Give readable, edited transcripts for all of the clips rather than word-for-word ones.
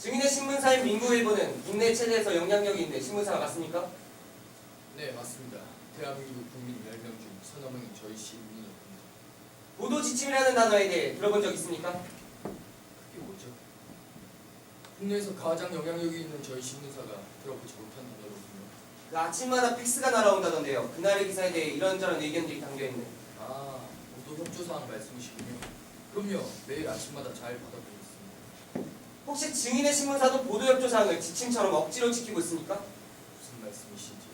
증인의 신문사인 민구일보는 국내 최대에서 영향력이 있는 신문사가 맞습니까? 네, 맞습니다. 대한민국 국민 10명 중 서너 명이 저희 시민이었습니다. 보도 지침이라는 단어에 대해 들어본 적 있습니까? 그게 뭐죠? 국내에서 가장 영향력이 있는 저희 신문사가 들어보지 못한 단어로군요. 그 아침마다 팩스가 날아온다던데요. 그날의 기사에 대해 이런저런 의견들이 담겨있는. 아, 보도 협조사항 말씀이시군요. 그럼요, 매일 아침마다 잘 받아보고 있습니다. 혹시 증인의 신문사도 보도협조사항을 지침처럼 억지로 지키고 있습니까? 무슨 말씀이신지.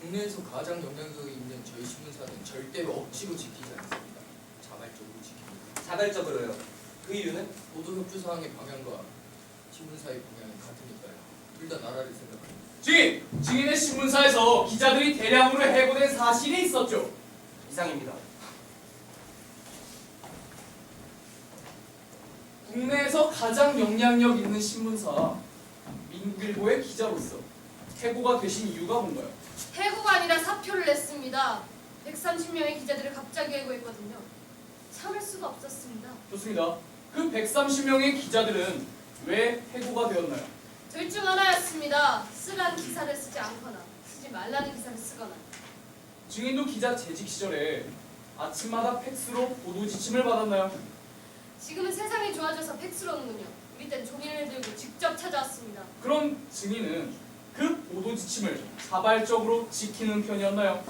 국내에서 가장 영향력이 있는 저희 신문사는 절대로 억지로 지키지 않습니다. 자발적으로 지킵니다. 자발적으로요. 그 이유는? 보도 협조사항의 방향과 신문사의 방향은 같으니까요. 둘 다 나라를 생각합니다. 증인의 신문사에서 기자들이 대량으로 해고된 사실이 있었죠. 이상입니다. 국내에서 가장 영향력 있는 신문사 민구일보의 기자로서 해고가 되신 이유가 뭔가요? 해고가 아니라 사표를 냈습니다. 130명의 기자들을 갑자기 해고했거든요. 참을 수가 없었습니다. 좋습니다. 그 130명의 기자들은 왜 해고가 되었나요? 둘 중 하나였습니다. 쓰라는 기사를 쓰지 않거나 쓰지 말라는 기사를 쓰거나. 증인도 기자 재직 시절에 아침마다 팩스로 보도 지침을 받았나요? 지금은 세상이 좋아져서 팩스로 오는군요. 우리 땐 종이를 들고 직접 찾아왔습니다. 그럼 증인은 그 보도 지침을 자발적으로 지키는 편이었나요?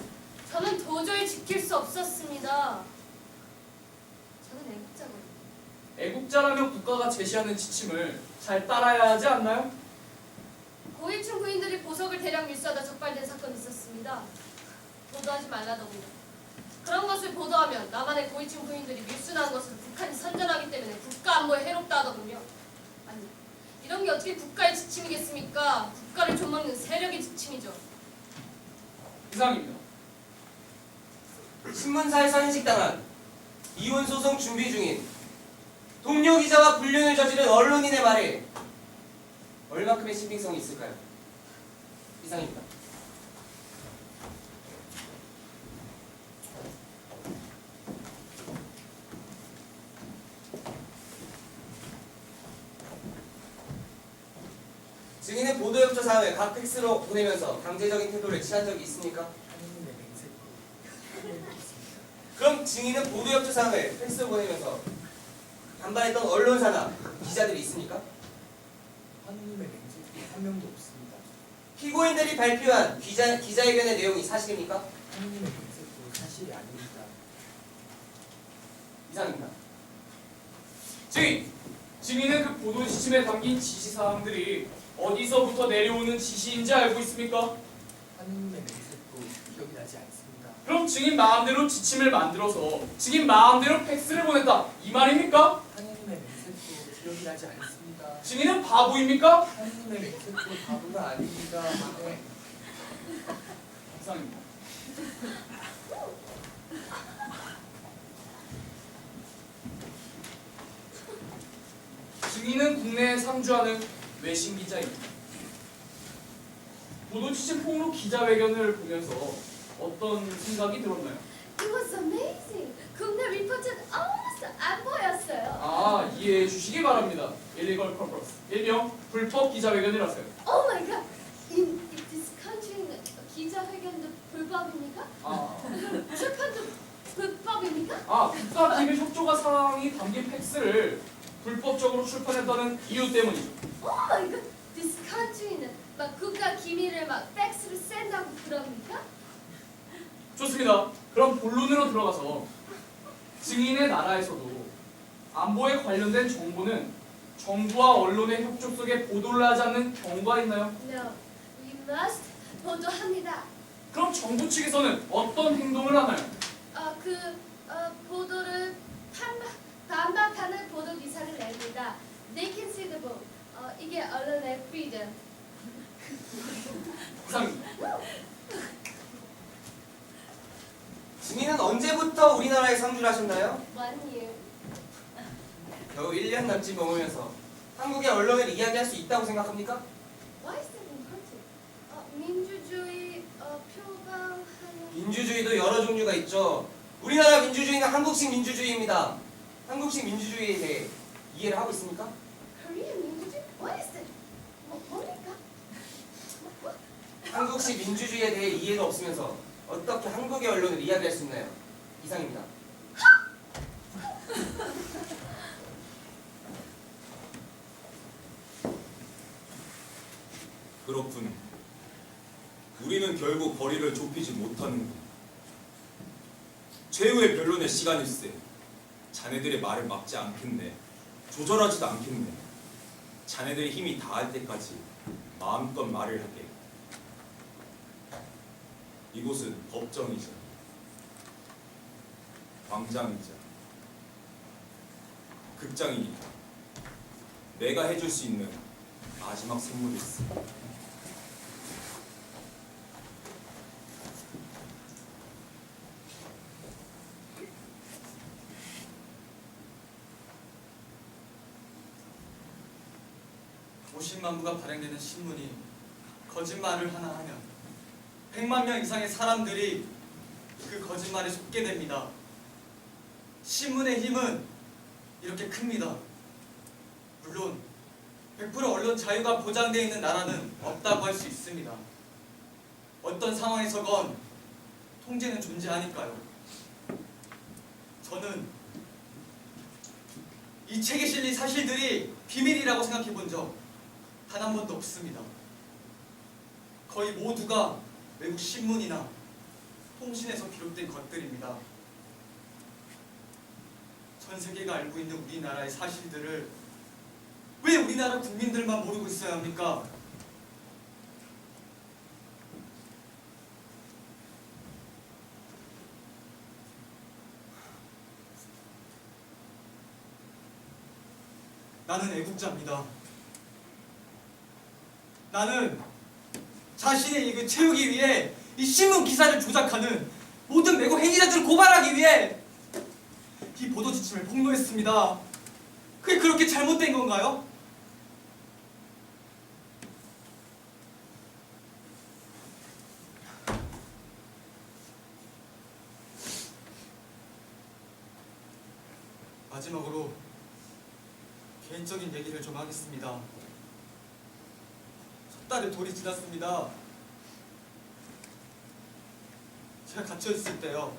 저는 도저히 지킬 수 없었습니다. 저는 애국자거든요. 애국자라면 국가가 제시하는 지침을 잘 따라야 하지 않나요? 고위층 부인들이 보석을 대량 밀수하다 적발된 사건이 있었습니다. 보도하지 말라더군요. 그런 것을 보도하면 남한의 고위층 부인들이 밀수당한 것을 북한이 선전하기 때문에 국가 안보에 해롭다 하더군요. 아니, 이런 게 어떻게 국가의 지침이겠습니까? 국가를 좀먹는 세력의 지침이죠. 이상입니다. 신문사에서 인식당한 이혼 소송 준비 중인 동료 기자와 불륜을 저지른 언론인의 말에 얼마큼의 신빙성이 있을까요? 이상입니다. 증인은 보도협조 사항을 각 팩스로 보내면서 강제적인 태도를 취한 적이 있습니까? 하느님의 맹세코. 그럼 증인은 보도협조 사항을 팩스로 보내면서 반발했던 언론사나 기자들이 있습니까? 하느님의 맹세코 한 명도 없습니다. 피고인들이 발표한 기자회견의 내용이 사실입니까? 하느님의 맹세코 사실이 아닙니다. 이상입니다. 증인은 그 보도 지침에 담긴 지시사항들이 어디서부터 내려오는 지시인지 알고 있습니까? 하느님의 맹세코 기억이 나지 않습니다. 그럼 증인 마음대로 지침을 만들어서 증인 마음대로 팩스를 보냈다 이 말입니까? 하느님의 맹세코 기억이 나지 않습니다. 증인은 바보입니까? 하느님의 맹세코 바보가 아닙니다. 네. 이상입니다. 증인은 국내에 상주하는 외신 기자입니다. 보도 지침 폭로 기자회견을 보면서 어떤 생각이 들었나요? It was amazing. 국내 리포트는 아무것도 안 보였어요. 이해해 주시기 바랍니다. illegal purpose. 일명 불법 기자회견이라서요. Oh my god. In this country는 기자회견도 불법입니까? 출판도 불법입니까? 국가 기밀 협조가 사항이 담긴 팩스를 불법적으로 출판했다는 이유 때문이죠. Oh my god. This country는 막 국가 기밀을 막 팩스로 쓴다고 그럽니까? 좋습니다. 그럼 본론으로 들어가서 증인의 나라에서도 안보에 관련된 정보는 정부와 언론의 협조 속에 보도를 하지 않는 경우가 있나요? No. We must 보도합니다. 그럼 정부 측에서는 어떤 행동을 하나요? 보도를 반박하는 보도 기사를 냅니다. They can see the book. 이게 언론의 freedom. 이상입니다. 증인은 언제부터 우리나라에 상주를 하셨나요? 1 year. 겨우 1년 남짓 머물면서 한국의 언론을 이야기할 수 있다고 생각합니까? Why is that important? 민주주의 표방하는. 민주주의도 여러 종류가 있죠. 우리나라 민주주의는 한국식 민주주의입니다. 한국식 민주주의에 대해 이해를 하고 있습니까? Korean 민주주의? What is that? 혹시 민주주의에 대해 이해가 없으면서 어떻게 한국의 언론을 이야기할 수 있나요? 이상입니다. 그렇군. 우리는 결국 거리를 좁히지 못하는군. 최후의 변론의 시간일세. 자네들의 말을 막지 않겠네. 조절하지도 않겠네. 자네들의 힘이 다할 때까지 마음껏 말을 하게. 이곳은 법정이자 광장이자 극장이니까 내가 해줄 수 있는 마지막 선물일세. 오십만 부가 발행되는 신문이 거짓말을 하나 하면 100만 명 이상의 사람들이 그 거짓말에 속게 됩니다. 신문의 힘은 이렇게 큽니다. 물론 100% 언론 자유가 보장되어 있는 나라는 없다고 할 수 있습니다. 어떤 상황에서건 통제는 존재하니까요. 저는 이 책에 실린 사실들이 비밀이라고 생각해 본 적 단 한 번도 없습니다. 거의 모두가 외국 신문이나 통신에서 비롯된 것들입니다. 전 세계가 알고 있는 우리나라의 사실들을 왜 우리나라 국민들만 모르고 있어야 합니까? 나는 애국자입니다. 나는 자신의 이익을 채우기 위해 이 신문 기사를 조작하는 모든 매국 행위자들을 고발하기 위해 이 보도 지침을 폭로했습니다. 그게 그렇게 잘못된 건가요? 마지막으로 개인적인 얘기를 좀 하겠습니다. 첫 달에 돌이 지났습니다. 제가 갇혀있을 때요,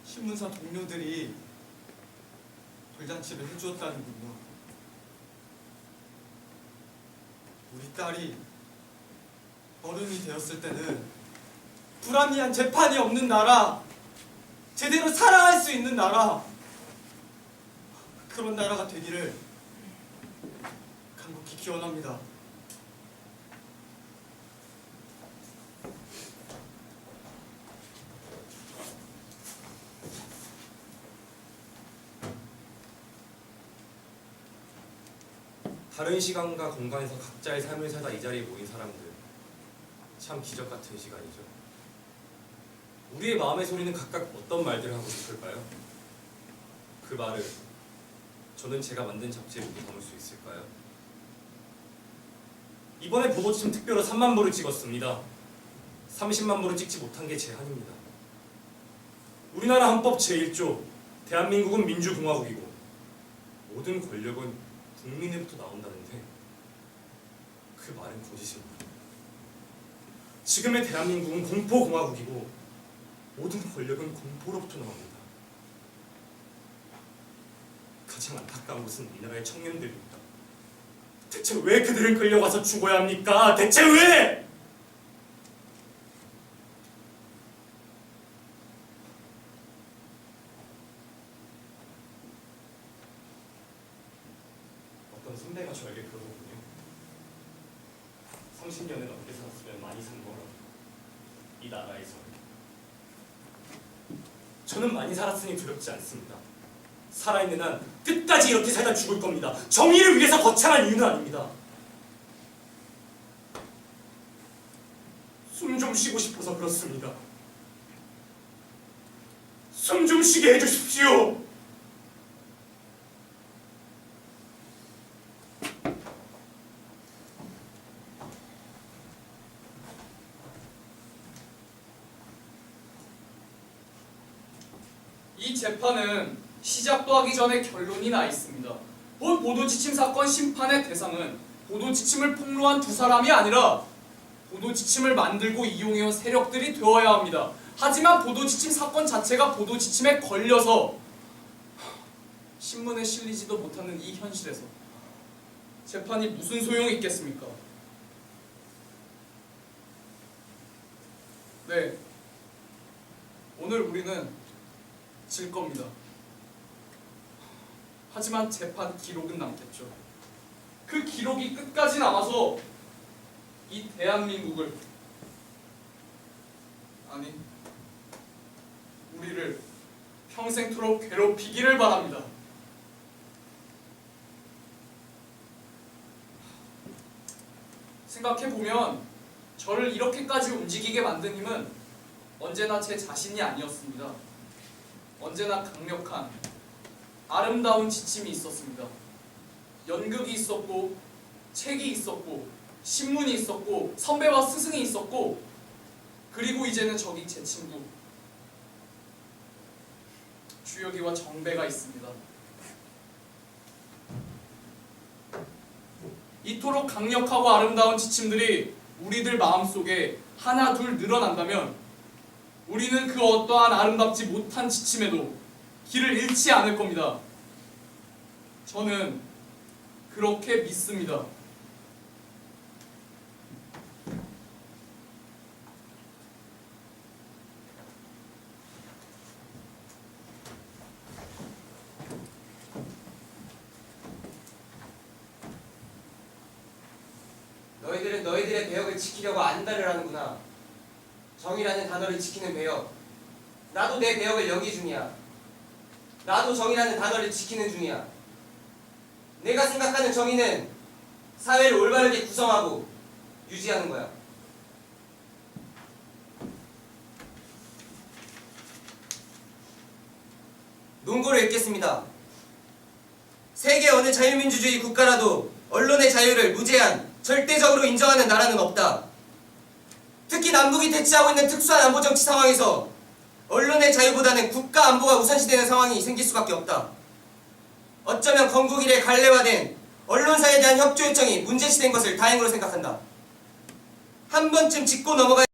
신문사 동료들이 돌잔치를 해주었다는군요. 우리 딸이 어른이 되었을 때는 불합리한 재판이 없는 나라, 제대로 사랑할 수 있는 나라, 그런 나라가 되기를 간곡히 기원합니다. 다른 시간과 공간에서 각자의 삶을 살다 이 자리에 모인 사람들, 참 기적 같은 시간이죠. 우리의 마음의 소리는 각각 어떤 말들을 하고 싶을까요? 그 말을 저는 제가 만든 잡지에 모두 담을 수 있을까요? 이번에 보도지침 특별로 3만 부를 찍었습니다. 30만 부를 찍지 못한 게 제 한입니다. 우리나라 헌법 제1조, 대한민국은 민주공화국이고 모든 권력은 국민으로부터 나온다는데 그 말은 거짓입니다. 지금의 대한민국은 공포공화국이고 모든 권력은 공포로부터 나옵니다. 가장 안타까운 것은 우리나라의 청년들입니다. 대체 왜 그들은 끌려가서 죽어야 합니까? 대체 왜? 어떤 선배가 저에게 그러더군요. 30년을 넘게 살았으면 많이 산 거라고. 이 나라에서. 저는 많이 살았으니 두렵지 않습니다. 살아있는 한 끝까지 이렇게 살다 죽을 겁니다. 정의를 위해서 거창한 이유는 아닙니다. 숨 좀 쉬고 싶어서 그렇습니다. 숨 좀 쉬게 해주십시오. 이 재판은 시작도 하기 전에 결론이 나 있습니다. 본 보도지침 사건 심판의 대상은 보도 지침을 폭로한 두 사람이 아니라 보도 지침을 만들고 이용해온 세력들이 되어야 합니다. 하지만 보도 지침 사건 자체가 보도 지침에 걸려서 신문에 실리지도 못하는 이 현실에서 재판이 무슨 소용이 있겠습니까? 네, 오늘 우리는 질 겁니다. 하지만 재판 기록은 남겠죠. 그 기록이 끝까지 남아서 이 대한민국을, 아니 우리를 평생토록 괴롭히기를 바랍니다. 생각해보면 저를 이렇게까지 움직이게 만든 힘은 언제나 제 자신이 아니었습니다. 언제나 강력한 아름다운 지침이 있었습니다. 연극이 있었고 책이 있었고 신문이 있었고 선배와 스승이 있었고 그리고 이제는 저기 제 친구 주혁이와 정배가 있습니다. 이토록 강력하고 아름다운 지침들이 우리들 마음속에 하나 둘 늘어난다면 우리는 그 어떠한 아름답지 못한 지침에도 길을 잃지 않을 겁니다. 저는 그렇게 믿습니다. 너희들은 너희들의 배역을 지키려고 안달을 하는구나. 정의라는 단어를 지키는 배역. 나도 내 배역을 여기 중이야. 나도 정의라는 단어를 지키는 중이야. 내가 생각하는 정의는 사회를 올바르게 구성하고 유지하는 거야. 논고를 읽겠습니다. 세계 어느 자유민주주의 국가라도 언론의 자유를 무제한, 절대적으로 인정하는 나라는 없다. 특히 남북이 대치하고 있는 특수한 안보정치 상황에서 언론의 자유보다는 국가 안보가 우선시되는 상황이 생길 수밖에 없다. 어쩌면 건국 이래 관례화된 언론사에 대한 협조 요청이 문제시된 것을 다행으로 생각한다. 한 번쯤 짚고 넘어가야